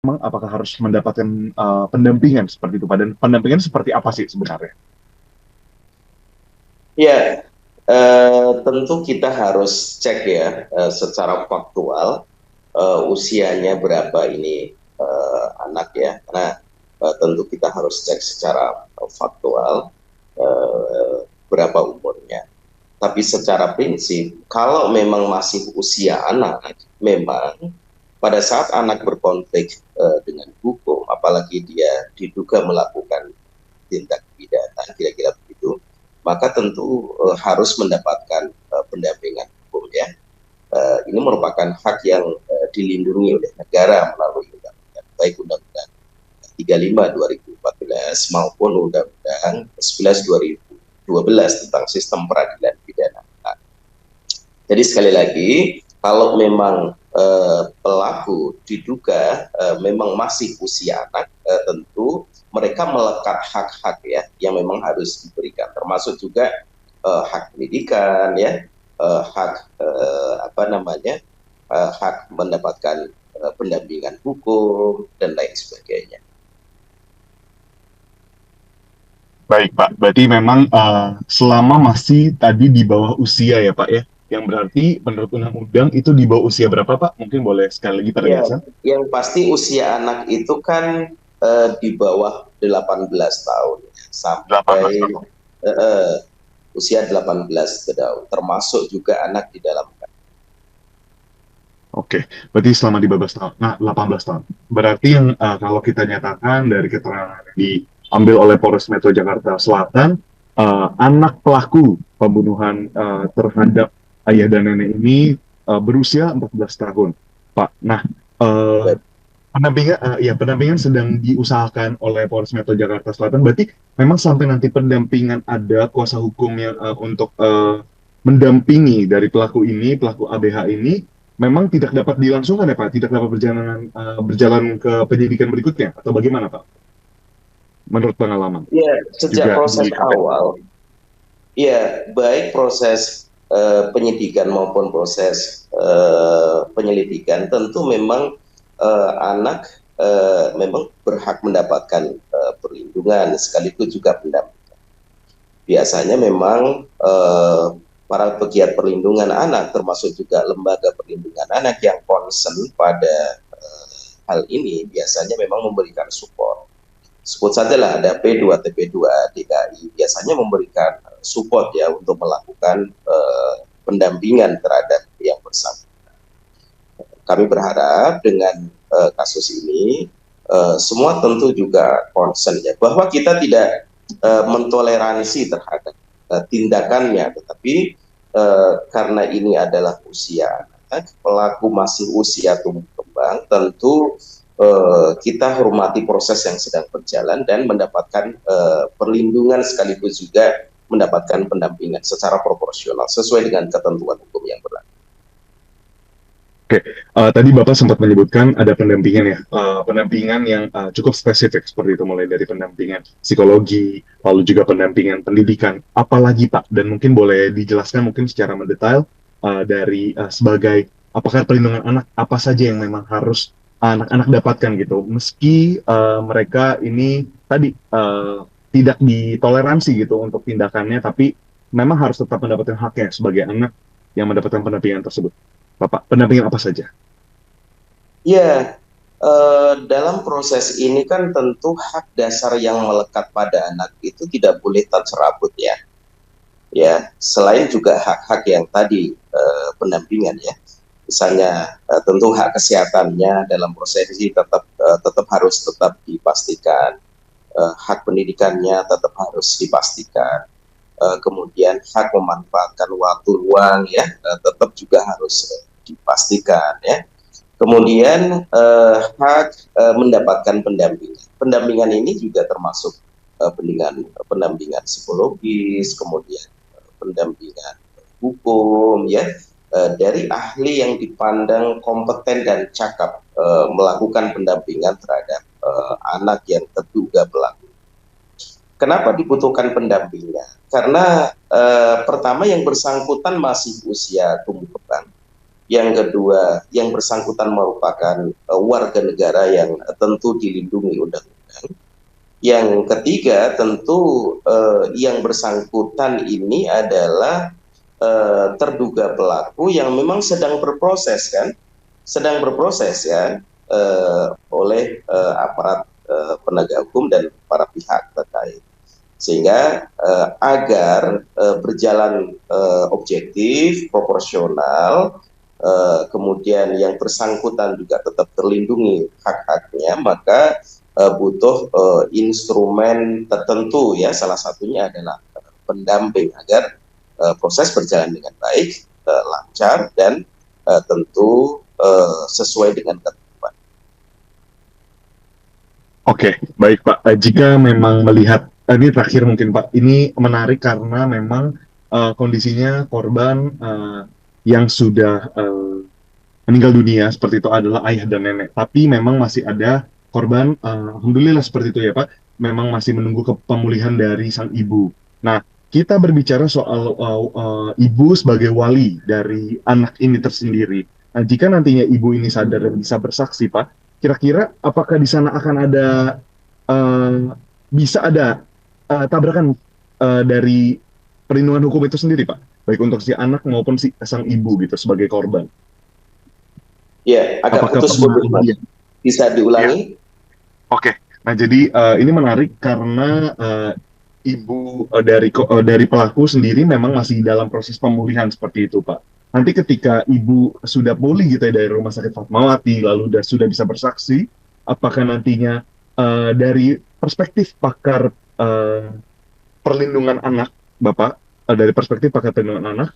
memang apakah harus mendapatkan pendampingan seperti itu, Pak? Dan pendampingan seperti apa sih sebenarnya? Ya, tentu kita harus cek ya secara faktual usianya berapa ini anak ya. Karena tentu kita harus cek secara faktual berapa umurnya. Tapi secara prinsip, kalau memang masih usia anak, memang pada saat anak berkonflik dengan hukum, apalagi dia diduga melakukan tindak pidana, kira-kira begitu, maka tentu harus mendapatkan pendampingan hukum ya. Ini merupakan hak yang dilindungi oleh negara melalui undang-undang, baik Undang-Undang 35 2014 maupun Undang-Undang 11 2012 tentang sistem peradilan pidana. Jadi sekali lagi, kalau memang pelaku diduga memang masih usia anak, tentu mereka melekat hak-hak ya yang memang harus diberikan, termasuk juga hak pendidikan ya, hak apa namanya, hak mendapatkan pendampingan hukum dan lain sebagainya. Baik, Pak. Berarti memang selama masih tadi di bawah usia ya, Pak ya. Yang berarti menurut undang-undang itu di bawah usia berapa, Pak? Mungkin boleh sekali lagi Ya, penegasan. yang pasti usia anak itu kan di bawah 18 tahun sampai 18 tahun. eh, usia 18 tahun, termasuk juga anak di dalam. Oke, berarti selama di 12 tahun. Nah, 18 tahun. Berarti yang kalau kita nyatakan dari keterangan yang diambil oleh Polres Metro Jakarta Selatan, anak pelaku pembunuhan terhadap ayah dan nenek ini berusia 14 tahun, Pak. Nah, eh, pendampingan sedang diusahakan oleh Polres Metro Jakarta Selatan. Berarti memang sampai nanti pendampingan ada kuasa hukum yang untuk mendampingi dari pelaku ini, pelaku ABH ini, memang tidak dapat dilangsungkan ya Pak, tidak dapat berjalan ke penyidikan berikutnya atau bagaimana Pak? Menurut pengalaman Ya, sejak juga proses di KPK. awal, ya baik proses penyidikan maupun proses penyelidikan, tentu memang anak memang berhak mendapatkan perlindungan sekaligus juga pendampingan. Biasanya memang para pegiat perlindungan anak, termasuk juga lembaga perlindungan anak yang concern pada hal ini, biasanya memang memberikan support. Sebut sajalah ada P2 TP2 DKI, biasanya memberikan support ya untuk melakukan pendampingan terhadap yang bersangkutan. Kami berharap dengan kasus ini semua tentu juga concern ya, bahwa kita tidak mentoleransi terhadap tindakannya, tetapi karena ini adalah usia anak, pelaku masih usia tumbuh kembang, tentu kita hormati proses yang sedang berjalan dan mendapatkan perlindungan sekaligus juga mendapatkan pendampingan secara proporsional sesuai dengan ketentuan hukum yang berlaku. Oke, tadi Bapak sempat menyebutkan ada pendampingan ya, pendampingan yang cukup spesifik seperti itu, mulai dari pendampingan psikologi, lalu juga pendampingan pendidikan, apalagi Pak, dan mungkin boleh dijelaskan mungkin secara mendetail dari sebagai apakah perlindungan anak apa saja yang memang harus anak-anak dapatkan gitu, meski mereka ini tadi tidak ditoleransi gitu untuk tindakannya, tapi memang harus tetap mendapatkan haknya sebagai anak yang mendapatkan pendampingan tersebut. Bapak, pendampingan apa saja? Ya, dalam proses ini kan tentu hak dasar yang melekat pada anak itu tidak boleh tercerabut ya. Ya, selain juga hak-hak yang tadi pendampingan ya, misalnya tentu hak kesehatannya dalam proses ini tetap harus tetap dipastikan, hak pendidikannya tetap harus dipastikan, kemudian hak memanfaatkan waktu luang ya tetap juga harus dipastikan ya. Kemudian hak mendapatkan pendampingan. Pendampingan ini juga termasuk pendampingan psikologis, kemudian pendampingan hukum ya dari ahli yang dipandang kompeten dan cakap melakukan pendampingan terhadap anak yang terduga pelaku. Kenapa dibutuhkan pendampingan? Karena pertama yang bersangkutan masih usia tumbuh kembang. Yang kedua, yang bersangkutan merupakan warga negara yang tentu dilindungi undang-undang. Yang ketiga, tentu yang bersangkutan ini adalah terduga pelaku yang memang sedang berproses kan, sedang berproses ya oleh aparat penegak hukum dan para pihak terkait. Sehingga agar berjalan objektif, proporsional, kemudian yang bersangkutan juga tetap terlindungi hak-haknya, maka butuh instrumen tertentu ya, salah satunya adalah pendamping agar proses berjalan dengan baik, lancar, dan tentu sesuai dengan ketentuan. Oke, baik Pak. Jika memang melihat ini terakhir mungkin Pak, ini menarik karena memang kondisinya korban yang sudah meninggal dunia seperti itu adalah ayah dan nenek. Tapi memang masih ada korban, alhamdulillah seperti itu ya Pak, memang masih menunggu pemulihan dari sang ibu. Nah, kita berbicara soal ibu sebagai wali dari anak ini tersendiri. Nah, jika nantinya ibu ini sadar dan bisa bersaksi, Pak, kira-kira apakah di sana akan ada eh, bisa ada tabrakan dari perlindungan hukum itu sendiri, Pak, baik untuk si anak maupun si sang ibu gitu sebagai korban. Ya, agak Apakah pernah putus-putus, Mas. iya, Bisa iya. diulangi? Oke. Nah, jadi ini menarik karena ibu dari pelaku sendiri memang masih dalam proses pemulihan seperti itu, Pak. Nanti ketika ibu sudah pulih gitu ya dari Rumah Sakit Fatmawati, lalu sudah bisa bersaksi, apakah nantinya dari perspektif pakar perlindungan anak, Bapak, dari perspektif pakar perlindungan anak,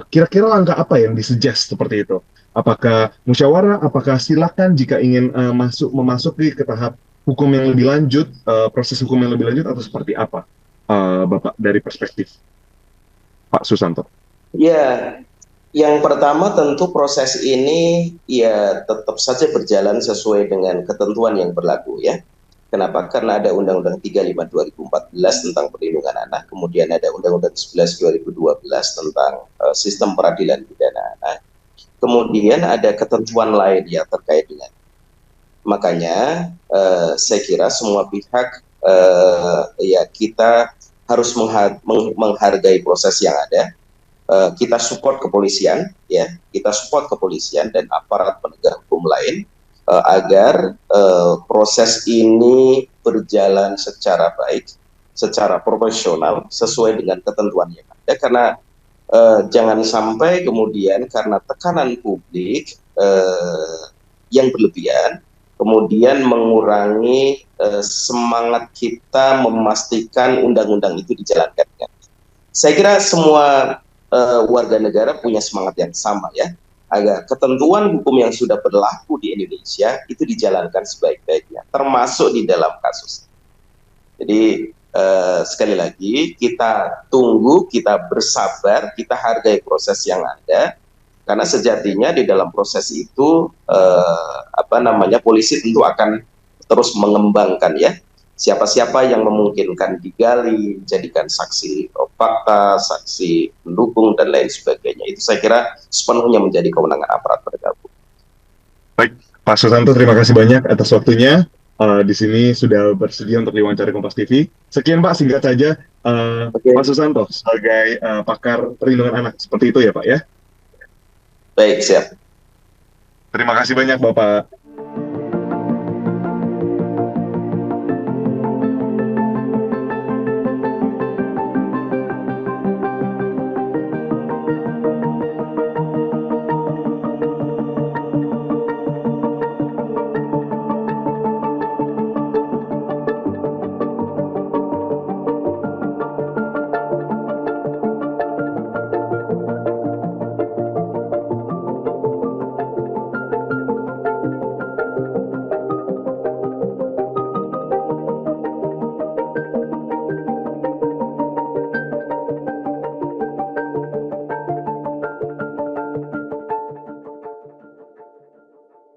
kira-kira langkah apa yang disuggest seperti itu? Apakah musyawarah? Apakah silakan jika ingin memasuki ke tahap hukum yang lebih lanjut, proses hukum yang lebih lanjut, atau seperti apa, Bapak, dari perspektif Pak Susanto? Ya, yang pertama tentu proses ini ya tetap saja berjalan sesuai dengan ketentuan yang berlaku ya. Kenapa? Karena ada Undang-Undang 35 2014 tentang perlindungan anak, kemudian ada Undang-Undang 11 2012 tentang sistem peradilan pidana anak. Kemudian ada ketentuan lain ya terkait dengan. Makanya saya kira semua pihak ya kita harus menghargai proses yang ada. Kita support kepolisian, ya, kita support kepolisian dan aparat penegak hukum lain agar proses ini berjalan secara baik, secara profesional, sesuai dengan ketentuan yang ada. Karena jangan sampai kemudian karena tekanan publik yang berlebihan, kemudian mengurangi semangat kita memastikan undang-undang itu dijalankan. Saya kira semua warga negara punya semangat yang sama ya, agar ketentuan hukum yang sudah berlaku di Indonesia itu dijalankan sebaik-baiknya, termasuk di dalam kasus. Jadi sekali lagi kita tunggu, kita bersabar, kita hargai proses yang ada, karena sejatinya di dalam proses itu polisi tentu akan terus mengembangkan ya siapa-siapa yang memungkinkan digali, jadikan saksi fakta, saksi pendukung, dan lain sebagainya. Itu saya kira sepenuhnya menjadi kewenangan aparat penegak hukum. Baik, Pak Susanto, terima kasih banyak atas waktunya. Di sini sudah bersedia untuk diwawancara Kompas TV. Sekian Pak, singkat saja Pak Oke. Susanto sebagai pakar perlindungan anak. Seperti itu ya Pak ya. Baik, siap. Terima kasih banyak Bapak.